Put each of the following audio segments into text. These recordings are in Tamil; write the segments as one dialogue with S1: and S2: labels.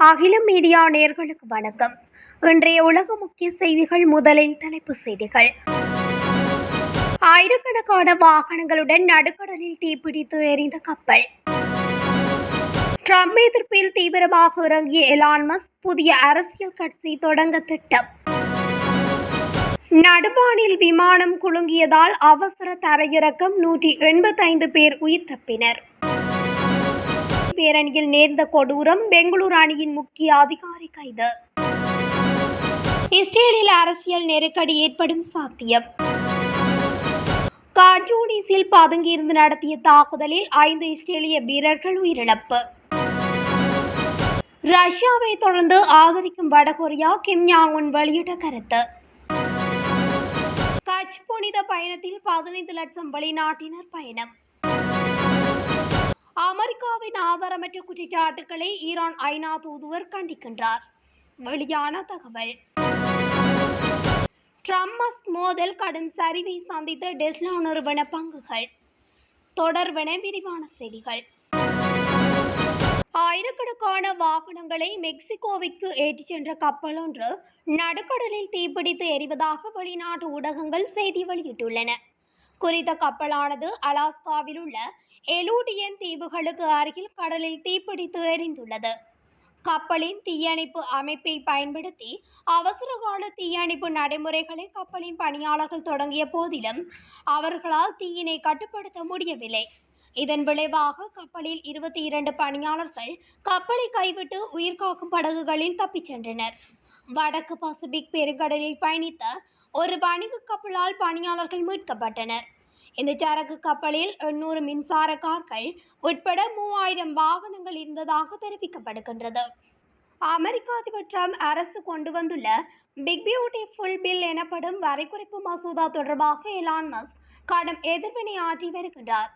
S1: அகிலம் மீடியா நேயர்களுக்கு வணக்கம். இன்றைய உலக முக்கிய செய்திகள். முதலில் தலைப்புச் செய்திகள். ஆயிரக்கணக்கான வாகனங்களுடன் நடுக்கடலில் தீப்பிடித்து எரிந்த கப்பல். ட்ரம்ப் எதிர்ப்பில் தீவிரமாக இறங்கிய எலான் மஸ்க் புதிய அரசியல் கட்சி தொடங்க திட்டம். நடுவானில் விமானம் குலுங்கியதால் அவசர தரையிறக்கம், 185 பேர் உயிர் தப்பினர். பேரணியில் நேர்ந்த கொடூரம், பெங்களூரு அணியின் முக்கிய அதிகாரி கைது. இஸ்ரேலில் அரசியல் நெருக்கடி ஏற்படும் சாத்தியம். கான்யூனிஸில் பதுங்கியிருந்து நடத்திய தாக்குதலில் 5 இஸ்ரேலிய வீரர்கள் உயிரிழப்பு. ரஷ்யாவை தொடர்ந்து ஆதரிக்கும் வடகொரியா, கிம் ஜாங் உன் வெளியிட்ட கருத்து. கட்ச் புனித பயணத்தில் 15 லட்சம் வெளிநாட்டினர் பயணம். அமெரிக்காவின் ஆதாரமற்ற குற்றச்சாட்டுக்களை ஈரான் ஐநா தூதுவர் கண்டிக்கின்றார். வெளியான தகவல். ட்ரம்ப் மஸ்க் மோதல் கடும் சரிவை சந்தித்த டெஸ்லா நிறுவன பங்குகள். தொடர்வன விரிவான செய்திகள். ஆயிரக்கணக்கான வாகனங்களை மெக்சிகோவிற்கு ஏற்றிச் சென்ற கப்பல் ஒன்று நடுக்கடலில் தீப்பிடித்து எரிவதாக வெளிநாட்டு ஊடகங்கள் செய்தி வெளியிட்டுள்ளன. குறித்த கப்பலானது அலாஸ்காவில் உள்ள எலூடியன் தீவுகளுக்கு அருகில் கடலில் தீப்பிடித்து எரிந்துள்ளது. கப்பலின் தீயணைப்பு அமைப்பை பயன்படுத்தி அவசரகால தீயணைப்பு நடைமுறைகளை கப்பலின் பணியாளர்கள் தொடங்கிய போதிலும் அவர்களால் தீயினை கட்டுப்படுத்த முடியவில்லை. இதன் விளைவாக கப்பலில் 22 பணியாளர்கள் கப்பலை கைவிட்டு உயிர்காக்கும் படகுகளில் தப்பிச் சென்றனர். வடக்கு பசிபிக் பெருங்கடலில் பயணித்த ஒரு வணிக கப்பலால் பணியாளர்கள் மீட்கப்பட்டனர். இந்த சரக்கு கப்பலில் 800 மின்சார கார்கள் உட்பட 3000 வாகனங்கள் இருந்ததாக தெரிவிக்கப்படுகின்றது. அமெரிக்க அதிபர் ட்ரம்ப் அரசு கொண்டு வந்துள்ள பிக் பியூட்டிஃபுல் பில் எனப்படும் வரி குறைப்பு மசோதா தொடர்பாக எலான் மஸ்க் கடும் எதிர்வினை ஆற்றி வருகின்றார்.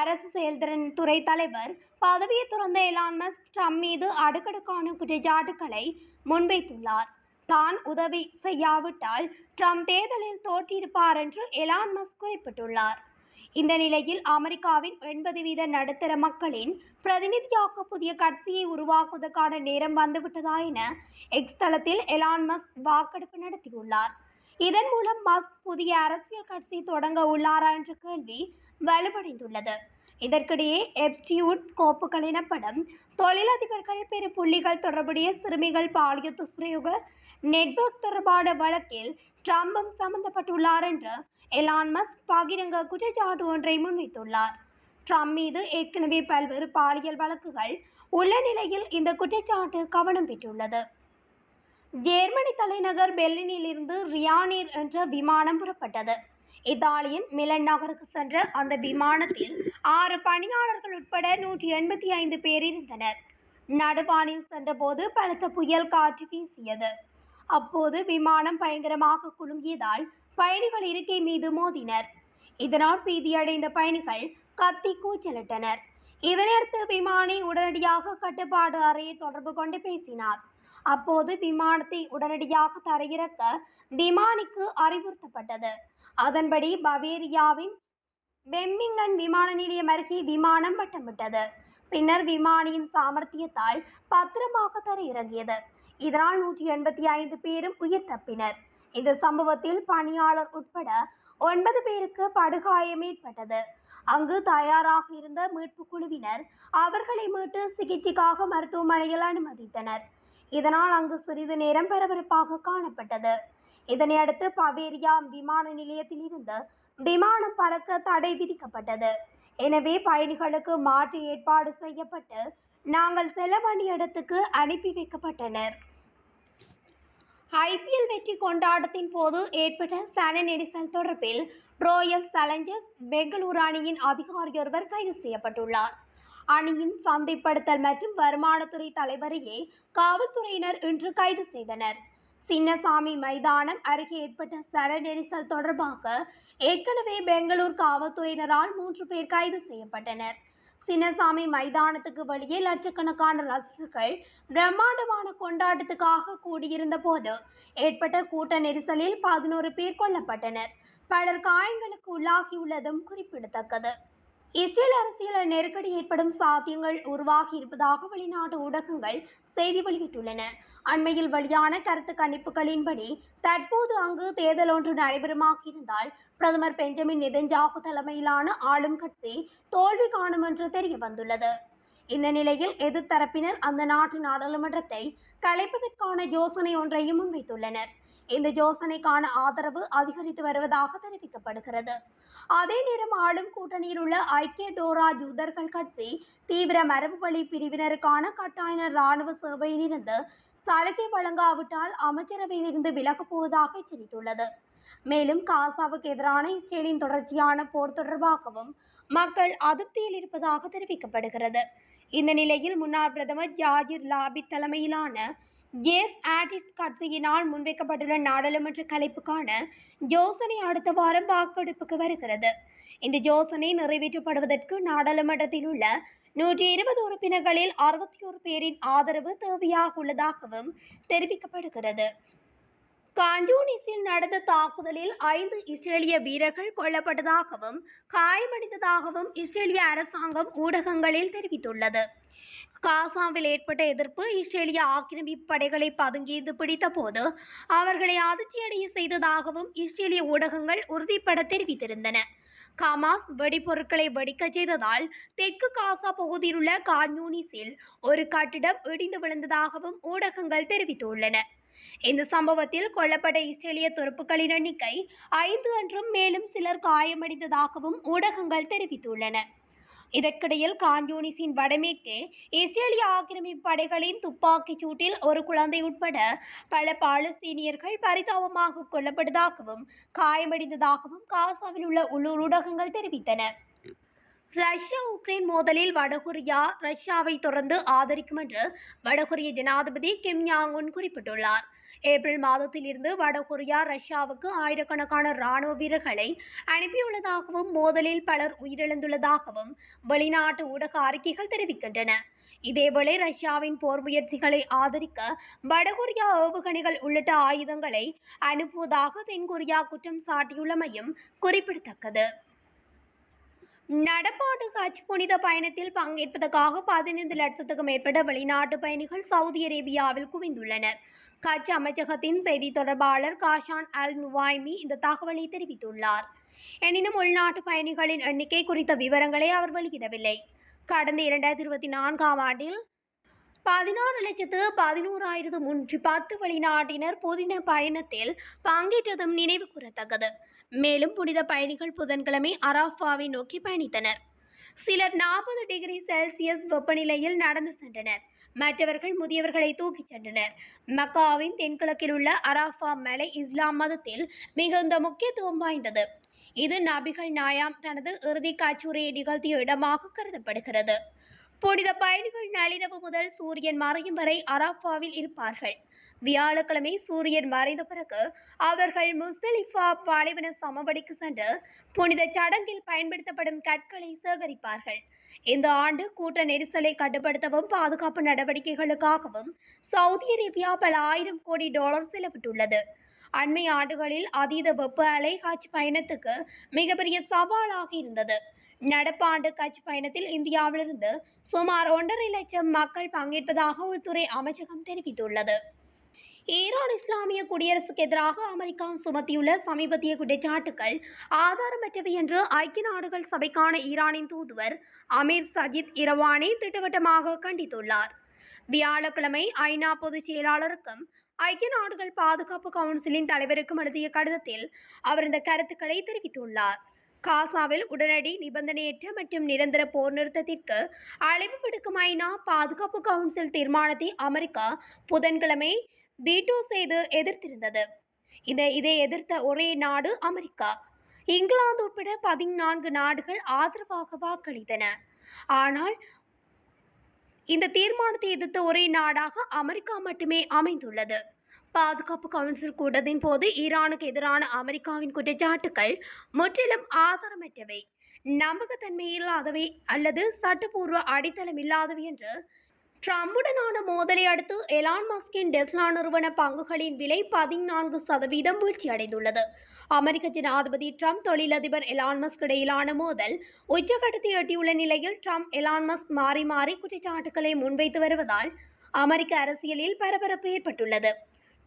S1: அரசு செயல்திறன் துறை தலைவர் பதவியை துறந்த எலான் மஸ்க் ட்ரம்ப் மீது அடுக்கடுக்கான குற்றச்சாட்டுக்களை முன்வைத்துள்ளார். தான் உதவி செய்யாவிட்டால் ட்ரம்ப் தேர்தலில் தோற்றிருப்பார் என்று எலான் மஸ்க் குறிப்பிட்டுள்ளார். இந்த நிலையில் அமெரிக்காவின் 80% நடுத்தர மக்களின் பிரதிநிதியாக புதிய கட்சியை உருவாக்குவதற்கான நேரம் வந்துவிட்டதா என எக்ஸ் தளத்தில் எலான் மஸ்க் வாக்கெடுப்பு நடத்தியுள்ளார். இதன் மூலம் மஸ்க் புதிய அரசியல் கட்சி தொடங்க உள்ளாரா என்ற கேள்வி வலுவடைந்துள்ளது. இதற்கிடையே எப்ஸ்டியூட் கோப்புகள் எனப்படும் தொழிலதிபர்கள் பெரு புள்ளிகள் தொடர்புடைய சிறுமிகள் பாலியல் துஷ்பிரயோக நெட்வொர்க் தொடர்பான வழக்கில் ட்ரம்பும் சம்பந்தப்பட்டுள்ளார் என்று எலான் மஸ்க் பகிரங்க குற்றச்சாட்டு ஒன்றை முன்வைத்துள்ளார். ட்ரம்ப் மீது ஏற்கனவே பல்வேறு பாலியல் வழக்குகள் உள்ள நிலையில் இந்த குற்றச்சாட்டு கவனம் பெற்றுள்ளது. ஜெர்மனி தலைநகர் பெர்லினில் இருந்து ரியானேர் என்ற விமானம் புறப்பட்டது. இத்தாலியின் மிலன் நகருக்கு சென்ற அந்த விமானத்தில் 6 பணியாளர்கள் உட்பட 185 பேர் இருந்தனர். நடுவானில் சென்றபோது பலத்த புயல் காற்று வீசியது. அப்போது விமானம் பயங்கரமாக குலுங்கியதால் பயணிகள் இருக்கை மீது மோதினர். இதனால் பீதியடைந்த பயணிகள் கத்தி கூச்சலிட்டனர். இதனையடுத்து விமானி உடனடியாக கட்டுப்பாடு அறையை தொடர்பு கொண்டு பேசினார். அப்போது விமானத்தை உடனடியாக தரையிறக்க விமானிக்கு அறிவுறுத்தப்பட்டது. அதன்படி பவேரியாவின் பெம்மிங்கன் விமான நிலையம் அருகே விமானம் வட்டமிட்டது. பின்னர் விமானியின் சாமர்த்தியத்தால் பத்திரமாக தரையிறங்கியது. இதனால் 185 பேரும் உயிர் தப்பினர். இந்த சம்பவத்தில் பணியாளர் உட்பட 9 பேருக்கு படுகாயம் ஏற்பட்டது. அங்கு தயாராக இருந்த மீட்பு குழுவினர் அவர்களை மீட்டு சிகிச்சைக்காக மருத்துவமனையில் அனுமதித்தனர். இதனால் அங்கு சிறிது நேரம் பரபரப்பாக காணப்பட்டது. இதனையடுத்து பவேரியா விமான நிலையத்தில் இருந்து விமானம் பறக்க தடை விதிக்கப்பட்டது. எனவே பயணிகளுக்கு மாற்று ஏற்பாடு செய்யப்பட்டு நாங்கள் செல்ல வேண்டிய இடத்துக்கு அனுப்பி வைக்கப்பட்டனர். IPL வெற்றி கொண்டாட்டத்தின் போது ஏற்பட்ட சன நெரிசல் தொடர்பில் ராயல் சேலஞ்சர்ஸ் பெங்களூரு அணியின் அதிகாரியொருவர் கைது செய்யப்பட்டுள்ளார். அணியின் சந்தைப்படுத்தல் மற்றும் வருமானத்துறை தலைவரையே காவல்துறையினர் இன்று கைது செய்தனர். சின்னசாமி மைதானம் அருகே ஏற்பட்ட சன நெரிசல் தொடர்பாக ஏற்கனவே பெங்களூர் காவல்துறையினரால் 3 பேர் கைது செய்யப்பட்டனர். சின்னசாமி மைதானத்துக்கு வெளியே லட்சக்கணக்கான ரசிகர்கள் பிரம்மாண்டமான கொண்டாட்டத்துக்காக கூடியிருந்த போது ஏற்பட்ட கூட்ட நெரிசலில் 11 பேர் கொல்லப்பட்டனர். பலர் காயங்களுக்கு உள்ளாகியுள்ளதும் குறிப்பிடத்தக்கது. இஸ்ரேல் அரசியல் நெருக்கடி ஏற்படும் சாத்தியங்கள் உருவாகி இருப்பதாக வெளிநாட்டு ஊடகங்கள் செய்தி வெளியிட்டுள்ளன. அண்மையில் வெளியான கருத்து கணிப்புகளின்படி தற்போது அங்கு தேர்தல் ஒன்று நடைபெறுமாக இருந்தால் பிரதமர் பெஞ்சமின் நெதன்யாகு தலைமையிலான ஆளும் கட்சி தோல்வி காணும் என்று தெரிய வந்துள்ளது. இந்த நிலையில் எதிர்த்தரப்பினர் அந்த நாட்டு நாடாளுமன்றத்தை கலைப்பதற்கான யோசனை ஒன்றையும் முன்வைத்துள்ளனர். இந்த யோசனைக்கான ஆதரவு அதிகரித்து வருவதாக தெரிவிக்கப்படுகிறது. அதே நேரம் ஆளும் கூட்டணியில் உள்ள ஐக்கிய டோரா யூதர்கள் கட்சி தீவிர மரபுவழி பிரிவினருக்கான கட்டாய இராணுவ சேவையிலிருந்து சலுகை வழங்காவிட்டால் அமைச்சரவையிலிருந்து விலகப் போவதாக எச்சரித்துள்ளது. மேலும் காசாவுக்கு எதிரான இஸ்ரேலின் தொடர்ச்சியான போர் தொடர்பாகவும் மக்கள் அதிருப்தியில் இருப்பதாக தெரிவிக்கப்படுகிறது. இந்த நிலையில் முன்னாள் பிரதமர் ஜாகிர் லாபிட் தலைமையிலான ஜேஸ் ஆடிட் கட்சியினால் முன்வைக்கப்பட்டுள்ள நாடாளுமன்ற கலைப்புக்கான யோசனை அடுத்த வாரம் வாக்கெடுப்புக்கு வருகிறது. இந்த யோசனை நிறைவேற்றப்படுவதற்கு நாடாளுமன்றத்தில் உள்ள 120 உறுப்பினர்களில் 61 பேரின் ஆதரவு தேவையாக உள்ளதாகவும் தெரிவிக்கப்படுகிறது. கான்யூனிஸில் நடந்த தாக்குதலில் 5 இஸ்ரேலிய வீரர்கள் கொல்லப்பட்டதாகவும் காயமடைந்ததாகவும் இஸ்ரேலிய அரசாங்கம் ஊடகங்களில் தெரிவித்துள்ளது. காசாவில் ஏற்பட்ட எதிர்ப்பு இஸ்ரேலிய ஆக்கிரமிப்பு படைகளை பதுங்கியது பிடித்த போது அவர்களை அதிர்ச்சியடைய செய்ததாகவும் இஸ்ரேலிய ஊடகங்கள் உறுதிப்பட தெரிவித்திருந்தன. ஹமாஸ் வெடிபொருட்களை வெடிக்கச் செய்ததால் தெற்கு காசா பகுதியில் உள்ள கான்யூனிஸில் ஒரு கட்டிடம் இடிந்து விழுந்ததாகவும் ஊடகங்கள் தெரிவித்துள்ளன. இந்த சம்பவத்தில் கொல்லப்பட்ட இஸ்ரேலிய துருப்புக்களின் எண்ணிக்கை 5 என்றும் மேலும் சிலர் காயமடைந்ததாகவும் ஊடகங்கள் தெரிவித்துள்ளன. இதற்கிடையில் கான்யூனிஸின் வடமேற்கே இஸ்ரேலிய ஆக்கிரமிப்பு படைகளின் துப்பாக்கிச் சூட்டில் ஒரு குழந்தை உட்பட பல பாலஸ்தீனியர்கள் பரிதாபமாக கொல்லப்பட்டதாகவும் காயமடைந்ததாகவும் காசாவில் உள்ள உள்ளூர் ஊடகங்கள் தெரிவித்தன. ரஷ்யா உக்ரைன் மோதலில் வடகொரியா ரஷ்யாவை தொடர்ந்து ஆதரிக்கும் என்று வடகொரிய ஜனாதிபதி கிம் யாங் உன் குறிப்பிட்டுள்ளார். ஏப்ரல் மாதத்தில் இருந்து வடகொரியா ரஷ்யாவுக்கு ஆயிரக்கணக்கான இராணுவ வீரர்களை அனுப்பியுள்ளதாகவும் மோதலில் பலர் உயிரிழந்துள்ளதாகவும் வெளிநாட்டு ஊடக அறிக்கைகள் தெரிவிக்கின்றன. இதேவேளை ரஷ்யாவின் போர் முயற்சிகளை ஆதரிக்க வடகொரியா ஏவுகணைகள் உள்ளிட்ட ஆயுதங்களை அனுப்புவதாக தென்கொரியா குற்றம் சாட்டியுள்ளமையும் குறிப்பிடத்தக்கது. நடப்பாண்டு ஹஜ் புனித பயணத்தில் பங்கேற்பதற்காக 15 லட்சத்துக்கும் மேற்பட்ட வெளிநாட்டு பயணிகள் சவுதி அரேபியாவில் குவிந்துள்ளனர். ஹஜ் அமைச்சகத்தின் செய்தி தொடர்பாளர் காஷான் அல் நுவாய்மி இந்த தகவலை தெரிவித்துள்ளார். எனினும் உள்நாட்டு பயணிகளின் எண்ணிக்கை குறித்த விவரங்களை அவர் வெளியிடவில்லை. கடந்த 2024ஆம் ஆண்டில் 16,11,310 வெளிநாட்டினர் புதின பயணத்தில் பங்கேற்றதும் நினைவு கூறத்தக்கது. மேலும் புனித பயணிகள் புதன்கிழமை அரஃபாவை நோக்கி பயணித்தனர். சிலர் 40 டிகிரி செல்சியஸ் வெப்பநிலையில் நடந்து சென்றனர். மற்றவர்கள் முதியவர்களை தூக்கிச் சென்றனர். மக்காவின் தென்கிழக்கில் உள்ள அரஃபா மலை இஸ்லாம் மதத்தில் மிகுந்த முக்கியத்துவம் வாய்ந்தது. இது நபிகள் நாயாம் தனது இறுதி கச்சுரையை நிகழ்த்திய இடமாக கருதப்படுகிறது. புனித பயணிகள் நள்ளிரவு முதல் சூரியன் மறையும் வரை அரஃபாவில் இருப்பார்கள். வியாழக்கிழமை சூரியன் மறைந்த பிறகு அவர்கள் முஸ்தலிஃபா பாலைவன சமவெளிக்கு சென்று புனித சடங்கில் பயன்படுத்தப்படும் கற்களை சேகரிப்பார்கள். இந்த ஆண்டு கூட்ட நெரிசலை கட்டுப்படுத்தவும் பாதுகாப்பு நடவடிக்கைகளுக்காகவும் சவுதி அரேபியா பல ஆயிரம் கோடி டாலர் செலவிட்டுள்ளது. அண்மை ஆண்டுகளில் அதீத வெப்ப அலை ஹஜ் பயணத்துக்கு மிகப்பெரிய சவாலாக இருந்தது. நடப்பாண்டு ஹஜ் பயணத்தில் இந்தியாவிலிருந்து சுமார் 1.5 லட்சம் மக்கள் பங்கேற்பதாக உள்துறை அமைச்சகம் தெரிவித்துள்ளது. ஈரான் இஸ்லாமிய குடியரசுக்கு எதிராக அமெரிக்கா சுமத்தியுள்ள சமீபத்திய குற்றச்சாட்டுகள் ஆதாரமற்றவை என்று ஐக்கிய நாடுகள் சபைக்கான ஈரானின் தூதுவர் அமீர் சஜித் இரவானி திட்டவட்டமாக கண்டித்துள்ளார். வியாழக்கிழமை ஐநா பொதுச் செயலாளருக்கும் ஐக்கிய நாடுகள் பாதுகாப்பு கவுன்சிலின் தலைவருக்கும் எழுதிய கடிதத்தில் அவர் இந்த கருத்துக்களை தெரிவித்துள்ளார். காசாவில் உடனடி நிபந்தனையற்ற மற்றும் நிரந்தர போர் நிறுத்தத்திற்கு அழைப்பு விடுக்கும் ஐநா பாதுகாப்பு கவுன்சில் தீர்மானத்தை அமெரிக்கா புதன்கிழமை வீட்டோ செய்து எதிர்த்திருந்தது. இதை எதிர்த்த ஒரே நாடு அமெரிக்கா. இங்கிலாந்து உட்பட 14 நாடுகள் ஆதரவாக வாக்களித்தன. ஆனால் இந்த தீர்மானத்தை எதிர்த்த ஒரே நாடாக அமெரிக்கா மட்டுமே அமைந்துள்ளது. பாதுகாப்பு கவுன்சில் கூட்டத்தின் போது ஈரானுக்கு எதிரான அமெரிக்காவின் குற்றச்சாட்டுகள் முற்றிலும் ஆதாரமற்றவை, நம்பகத்தன்மை இல்லாதவை அல்லது சட்டப்பூர்வ அடித்தளம் இல்லாதவை என்று ட்ரம்புடனான மோதலை அடுத்து எலான் மஸ்கின் டெஸ்லா நிறுவன பங்குகளின் விலை 14% வீழ்ச்சியடைந்துள்ளது. அமெரிக்க ஜனாதிபதி ட்ரம்ப் தொழிலதிபர் எலான் மஸ்க் இடையிலான மோதல் உச்சகட்டத்தை எட்டியுள்ள நிலையில் ட்ரம்ப் எலான் மஸ்க் மாறி மாறி குற்றச்சாட்டுகளை முன்வைத்து வருவதால் அமெரிக்க அரசியலில் பரபரப்பு ஏற்பட்டுள்ளது.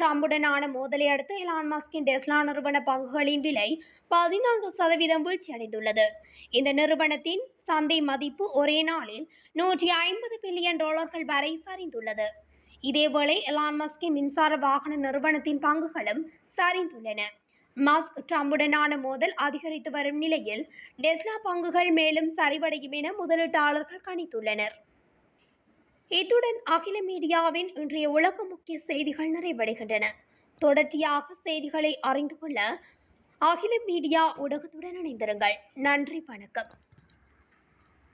S1: ட்ரம்புடனான மோதலை அடுத்து எலான் மஸ்கின் டெஸ்லா நிறுவன பங்குகளின் விலை 14% வீழ்ச்சியடைந்துள்ளது. இந்த நிறுவனத்தின் சந்தை மதிப்பு ஒரே நாளில் $150 பில்லியன் வரை சரிந்துள்ளது. இதேவேளை எலான் மஸ்கின் மின்சார வாகன நிறுவனத்தின் பங்குகளும் சரிந்துள்ளன. மஸ்க் ட்ரம்புடனான மோதல் அதிகரித்து வரும் நிலையில் டெஸ்லா பங்குகள் மேலும் சரிவடையும் என முதலீட்டாளர்கள் கணித்துள்ளனர். இத்துடன் அகில மீடியாவின் இன்றைய உலக முக்கிய செய்திகள் நிறைவடைகின்றன. தொடர்ச்சியாக செய்திகளை அறிந்து கொள்ள அகில மீடியா ஊடகத்துடன் இணைந்திருங்கள். நன்றி, வணக்கம்.